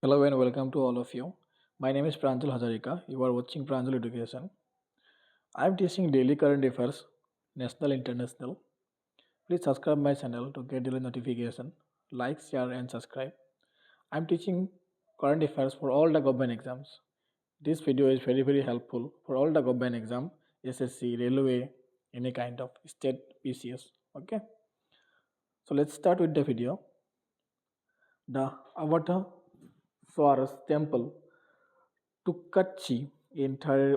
Hello and welcome to all of you. My name is Pranjal Hazarika. You are watching Pranjal Education. I am teaching daily current affairs, national, international. Please subscribe my channel to get daily notification. Like, share, and subscribe. I am teaching current affairs for all the government exams. This video is very helpful for all the government exam, SSC, railway, any kind of state PCS. Okay. So let's start with the video. The Avatar Swaras temple Tukkachi, a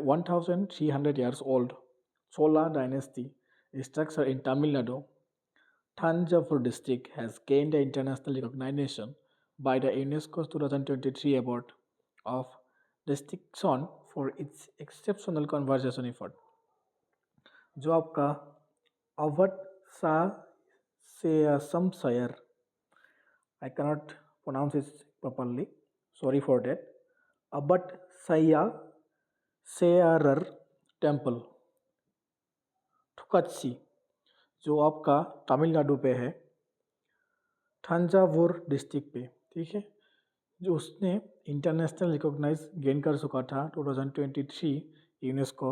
1300 years old Chola dynasty structure in Tamil Nadu, Thanjavur district, has gained international recognition by the UNESCO's 2023 award of distinction for its exceptional conservation effort. जो आपका अवध सा से समसयर, I cannot pronounce it properly. Sorry for that. Abad Saya Seyarar temple ठुकच्ची जो आपका तमिलनाडु पे है, Thanjavur district पे, ठीक है, जो उसने इंटरनेशनल रिकॉग्नाइज गेन कर चुका था 2023 यूनेस्को,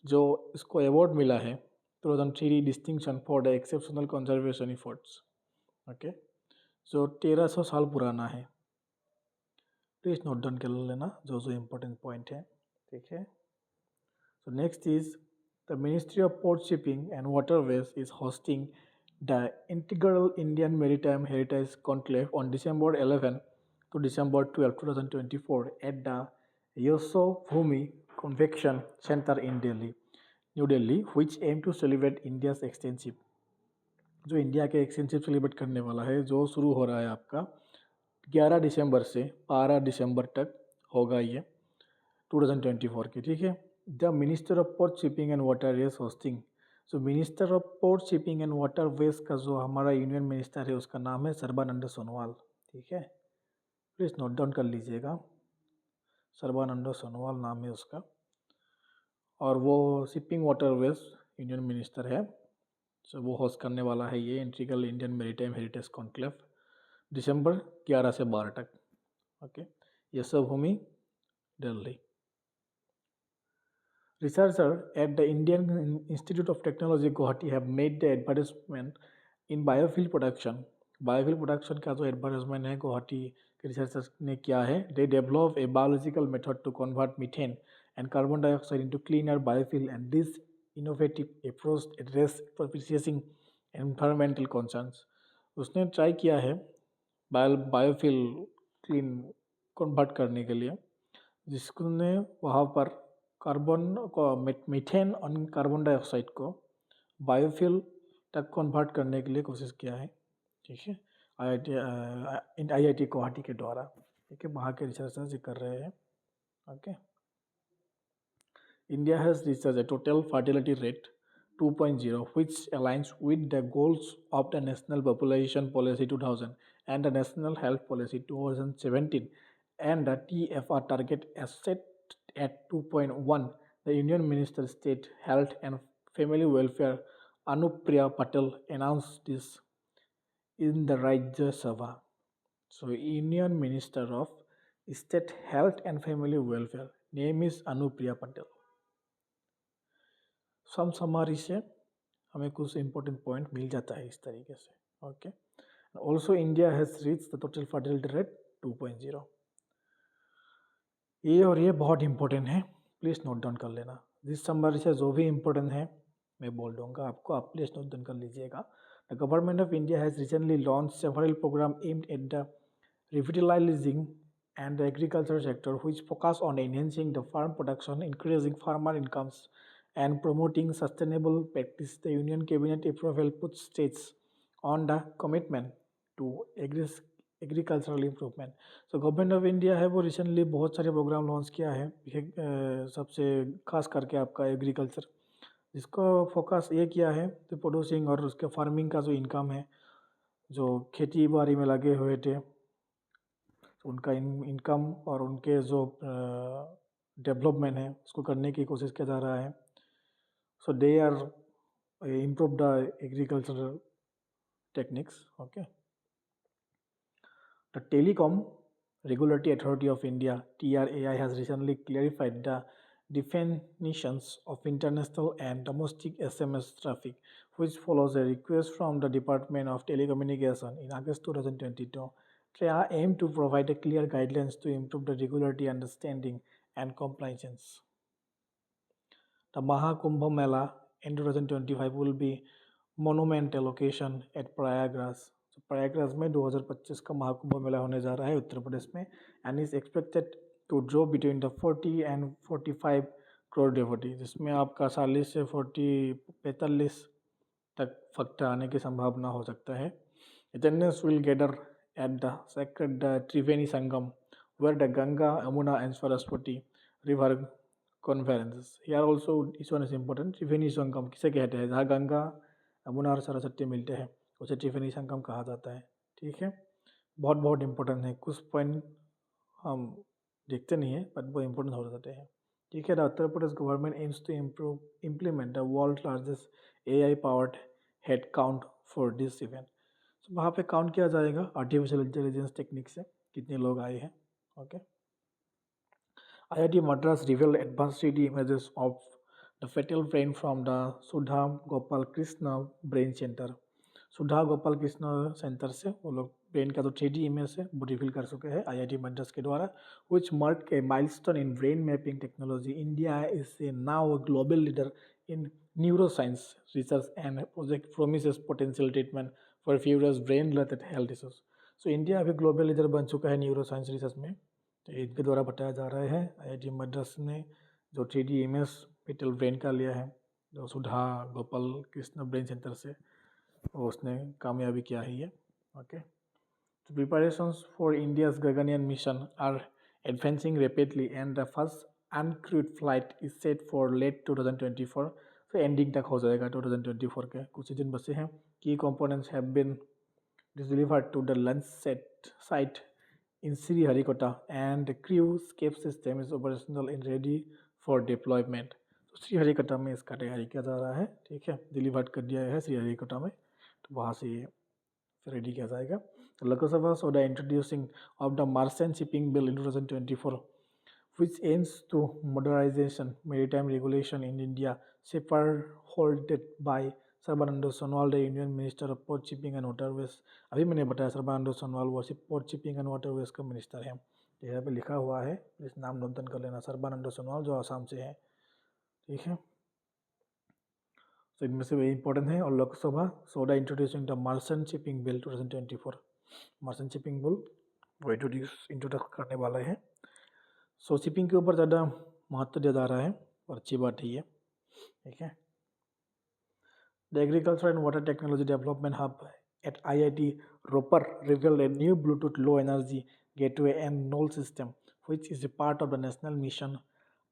जो इसको अवार्ड मिला है 2003 distinction for the exceptional conservation efforts. Okay, जो 1300 साल पुराना है। प्लीज नोट डाउन कर लेना जो जो इम्पोर्टेंट पॉइंट है, ठीक है। So next is the Ministry of Port Shipping and Waterways is hosting the inaugural Indian Maritime Heritage Conclave on December 11 to December 12, 2024 at the Yashobhoomi Convention Center in New Delhi, which aim to celebrate India's extensive, जो India के extensive celebrate करने वाला है, जो शुरू हो रहा है आपका 11 दिसंबर से 12 दिसंबर तक होगा ये 2024 की, ठीक है। The minister of port shipping and waterways hosting. So minister of port shipping and waterways का जो हमारा यूनियन मिनिस्टर है उसका नाम है सर्बानंद सोनोवाल, ठीक है। प्लीज़ नोट डाउन कर लीजिएगा, सर्बानंद सोनोवाल नाम है उसका, और वो शिपिंग वाटरवेज यूनियन मिनिस्टर है। सो वो होस्ट करने वाला है ये integral Indian maritime heritage conclave दिसंबर 11 से 12 तक। Okay, Yashobhoomi Delhi. Researchers at the Indian Institute of Technology Guwahati have made the advertisement in biofuel production. Biofuel production का जो एडवर्टाइजमेंट है गुवाहाटी के रिसर्चर्स ने किया है, they develop a biological method to convert methane and carbon dioxide into cleaner biofuel and this innovative approach address processing environmental concerns. उसने try किया है बायोफ्यूल क्लीन कन्वर्ट करने के लिए, जिसने वहाँ पर कार्बन को मीथेन और कार्बन डाइऑक्साइड को बायोफ्यूल तक कन्वर्ट करने के लिए कोशिश किया है, ठीक है, IIT गुवाहाटी के द्वारा, ठीक है, वहाँ के रिसर्चर्स ये कर रहे हैं। Okay, India has research A total fertility rate 2.0 which aligns with the goals of the National Population Policy 2000 and the National Health Policy 2017 and the TFR target as set at 2.1. The Union Minister State Health and Family Welfare Anupriya Patel announced this in the Rajya Sabha. So Union Minister of State Health and Family Welfare name is Anupriya Patel. सम समारी से हमें कुछ important point मिल जाता है इस तरीके से। Okay, also India has reach the total fertility rate 2.0। ये और ये बहुत इंपॉर्टेंट है, प्लीज़ नोट डाउन कर लेना। जिस समरी से जो भी इंपॉर्टेंट है मैं बोल दूंगा आपको, आप प्लीज़ नोट डाउन कर लीजिएगा। The government of India has recently launch several programme aimed at the revitalizing and the agriculture sector which focus on enhancing the farm production, increasing farmer incomes and promoting sustainable practice. The Union Cabinet approval puts states on the commitment to agricultural improvement. So government of India है वो recently बहुत सारे programme launch किया है, सबसे खास करके आपका एग्रीकल्चर, जिसको फोकस ये किया है तो प्रोड्यूसिंग और उसके फार्मिंग का जो इनकम है, जो खेती बाड़ी में लगे हुए थे उनका इनकम और उनके जो डेवलपमेंट है उसको करने की कोशिश किया जा रहा है। So they are improve the agricultural techniques. Okay, the telecom Regulatory Authority of India (TRAI) has recently clarified the definitions of international and domestic SMS traffic, which follows a request from the Department of Telecommunication in August 2022. TRAI aimed to provide a clear guidelines to improve the regulatory understanding and compliance. The Mahakumbh Mela in 2025 will be monumental occasion at Prayagraj. So Prayagraj में 2025 का महाकुंभ मेला होने जा रहा है उत्तर प्रदेश में and is expected to draw between the 40 एंड 45 crore devotee, जिसमें आपका 40 से 45 तक फक्ता आने की संभावना हो सकता है. Attendance will gather at the sacred Triveni Sangam, where the Ganga, Amuna, and Saraswati river converges. Here also this one is important. Triveni Sangam किसे कहते हैं? जहाँ गंगा, यमुना और सरस्वती मिलते हैं उसे त्रिवेणी संगम कहा जाता है. ठीक है, बहुत बहुत इंपॉर्टेंट है. कुछ पॉइंट हम देखते नहीं है बट वो इंपॉर्टेंट हो जाते हैं. ठीक है. The Uttar Pradesh government aims to implement the world largest AI powered head count for this event. वहाँ पे काउंट किया जाएगा आर्टिफिशियल इंटेलिजेंस टेक्निक से कितने लोग आए हैं. Okay. IIT Madras revealed advanced 3D images of the fatal brain from the Sudha Gopal Krishna Brain Center. Sudha Gopal Krishna centre से वो लोग ब्रेन का जो 3D इमेज है वो रिवील कर चुके हैं IIT मद्रास के द्वारा, which marked a milestone in brain mapping technology. India is now a global leader in neuroscience research and project promises potential treatment for various brain related health issues. So India अभी global leader बन चुका है neuro science research में. तो इनके द्वारा बताया जा रहा है IIT मद्रास ने जो 3D इमेज फेटल ब्रेन का लिया है जो सुधा गोपाल कृष्ण ब्रेन सेंटर से, उसने कामयाबी किया है ये. Okay. So preparations for India's Gaganyaan mission are advancing rapidly and the first uncrewed flight is set for late 2024. So ending तक हो जाएगा 2024 के. कुछ ही दिन बचे हैं. Key components have been delivered to the launch site in Sriharikota and the crew escape system is operational and ready for deployment. तो श्रीहरिकोटा में इसका तैयारी किया जा रहा है. ठीक है, डिलीवर्ड कर दिया है श्रीहरिकोटा में, तो वहाँ से ये रेडी किया जाएगा. Lok Sabha saw the introducing of the Maritime Shipping Bill in 2024, which aims to modernization maritime regulation in India, spearheaded by Sarbananda Sonowal, the union minister of port shipping and waterways. अभी मैंने बताया सर्बानंद सोनोवाल वो पोर्ट शिपिंग एंड वाटरवेज का minister है. यहाँ पे लिखा हुआ है, इस नाम नोट कर लेना, सर्बानंद सोनोवाल जो आसाम से है. ठीक है, तो इनमें से वही इंपॉर्टेंट है. और Lok Sabha so the introducing the merchant shipping bill 2024. Merchant shipping bill वो इंट्रोडक्ट करने वाला है. सो शिपिंग के ऊपर ज़्यादा महत्व दिया जा रहा है और अच्छी बात है ये. ठीक है. The Agriculture and Water Technology Development Hub at IIT Ropar revealed a new Bluetooth Low Energy Gateway and Null system, which is a part of the National Mission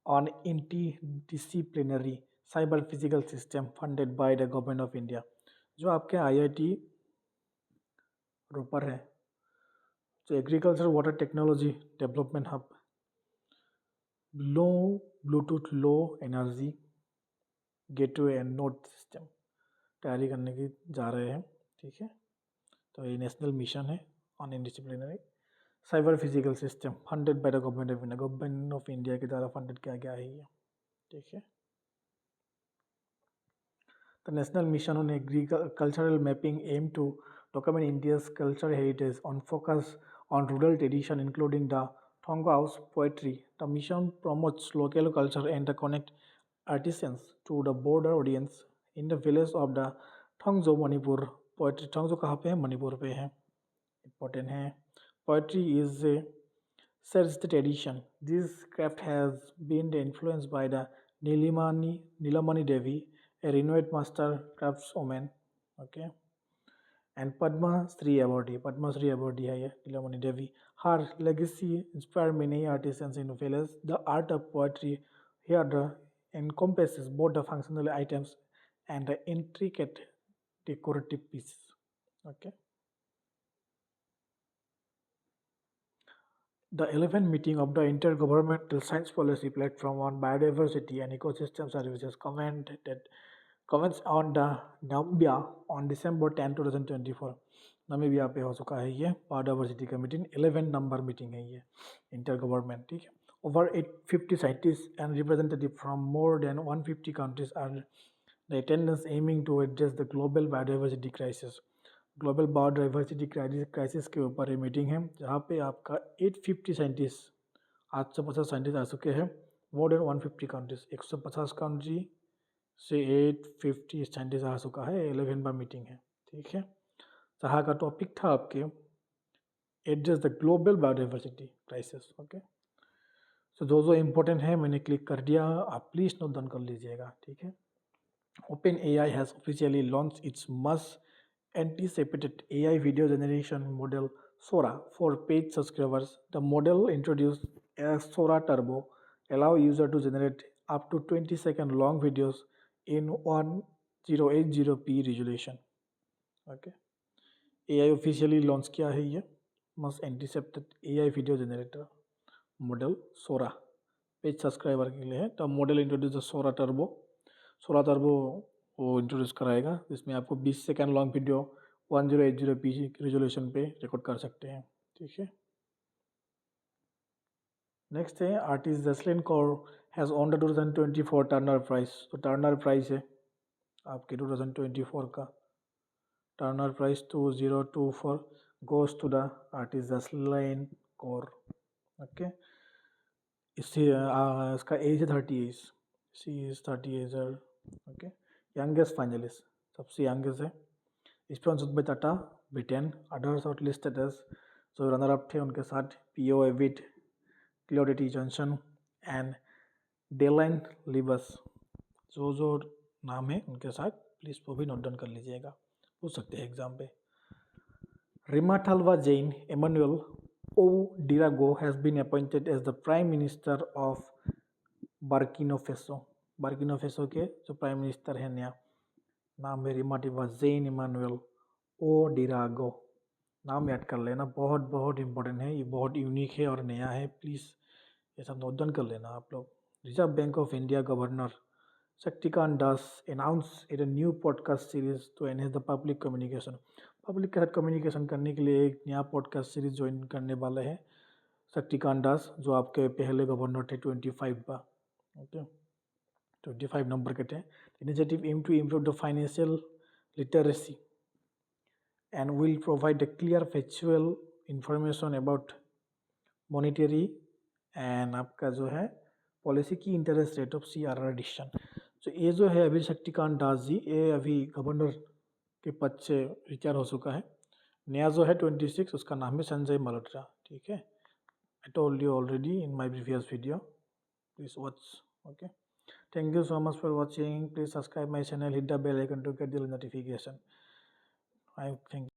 on Interdisciplinary Cyber Physical System funded by the Government of India. जो आपके IIT Ropar है, जो agriculture water technology development hub low Bluetooth low energy gateway and node system तैयारी करने की जा रहे हैं. ठीक है, तो ये नेशनल मिशन है on interdisciplinary cyber physical system funded by the government of India. Government of India के द्वारा फंडेड किया गया है ये. ठीक है. The national mission on agricultural mapping aim to document India's cultural heritage on focus on rural tradition including the Thongva House poetry. The mission promotes local culture and connect artisans to the broader audience in the village of the Thongzhou, Manipur. Poetry Thongzhou कहाँ पे है? मणिपुर पे है. Important है. Poetry is a Sarist tradition. This craft has been influenced by the Nilamani Devi, a renowned master craftswoman. Okay. And Padma Shri awardee है ये नीलमणि देवी. Her legacy inspired many artisans in village. The art of poetry here encompasses both the functional items and the intricate decorative pieces. Okay. The 11th meeting of the Intergovernmental Science Policy Platform on Biodiversity and Ecosystem Services commenced on the Nambia on December 10, 2024. नमी भी यहाँ पे हो चुका है। ये biodiversity का meeting 11 number meeting है ये इंटर गवर्नमेंट, ठीक है। Over 850 scientist and representative from more than 150 countries are the attendance aiming to address the global biodiversity crisis. Global biodiversity crisis के ऊपर ये मीटिंग है, जहाँ पे आपका 850 साइंटिस्ट, 850 साइंटिस्ट आ चुके हैं। मोर देन 150 कंट्रीज, 150 कंट्री से 850 साइंटिस्ट आ चुका है। 11 बार मीटिंग है, ठीक है। जहाँ का टॉपिक था आपके address the global biodiversity crisis, okay. So जो इम्पोर्टेंट है मैंने क्लिक कर दिया, आप प्लीज़ नोट डाउन कर लीजिएगा, ठीक है। OpenAI has officially launched its much anticipated AI video generation model Sora for paid subscribers. The model introduced as Sora Turbo allow user to generate up to 20-second long videos in 1080p resolution. Okay. AI officially launch किया है ये must anticipated AI video generator model Sora page subscriber के लिए है। तो model introduce Sora turbo वो introduce कराएगा, जिसमें आपको 20 second long video 1080p resolution पे रिकॉर्ड कर सकते हैं, ठीक है। नेक्स्ट है artist Jasleen Kaur has on the 2024 Turner Prize. तो टर्नर प्राइज है आपके 2024 का Turner Prize 2024 goes to the artist Jasleen Kaur, okay. इसका एज है 30 age, she is 30 age okay. Youngest finalist, सबसे यंगेस्ट है। Sponsored by Tata Britain. Other shortlisted जो रनर अप थे उनके साथ पीओ एविड, क्लियोडिटी जॉनसन एंड डेलाइन लिबस। जो नाम है उनके साथ प्लीज़ वो भी नोट डाउन कर लीजिएगा, पूछ सकते हैं एग्जाम पे। रिमाथाल्वा जैन Emmanuel O. Dirago has been appointed as the Prime Minister of Burkina Faso. Burkina Faso के जो प्राइम मिनिस्टर है नया, नाम है रिमाथाल्वा जैन एमानुएल O. Dirago। नाम याद कर लेना, बहुत बहुत इंपॉर्टेंट है, ये बहुत यूनिक है और नया है, प्लीज़ ये सब नोट डाउन कर लेना आप लोग। Reserve bank of India governor Shaktikanta Das announce in a new podcast series to enhance the public communication. Public के साथ कम्युनिकेशन करने के लिए एक नया पॉडकास्ट सीरीज ज्वाइन करने वाले हैं शक्तिकांत दास, जो आपके पहले गवर्नर थे 25 का, ओके। 25 नंबर के थे। Initiative aim to improve the financial literacy and will provide a clear factual information about monetary and आपका जो है पॉलिसी की interest rate of CRR decision. तो ये जो है अभी शक्तिकांत दास जी, ये अभी गवर्नर के पद से रिटायर हो चुका है। नया जो है 26, उसका नाम है संजय मल्होत्रा, ठीक है। I told you already in my previous video, please watch, okay. Thank you so much for watching. Please subscribe my channel, hit the bell icon to get the notification. I think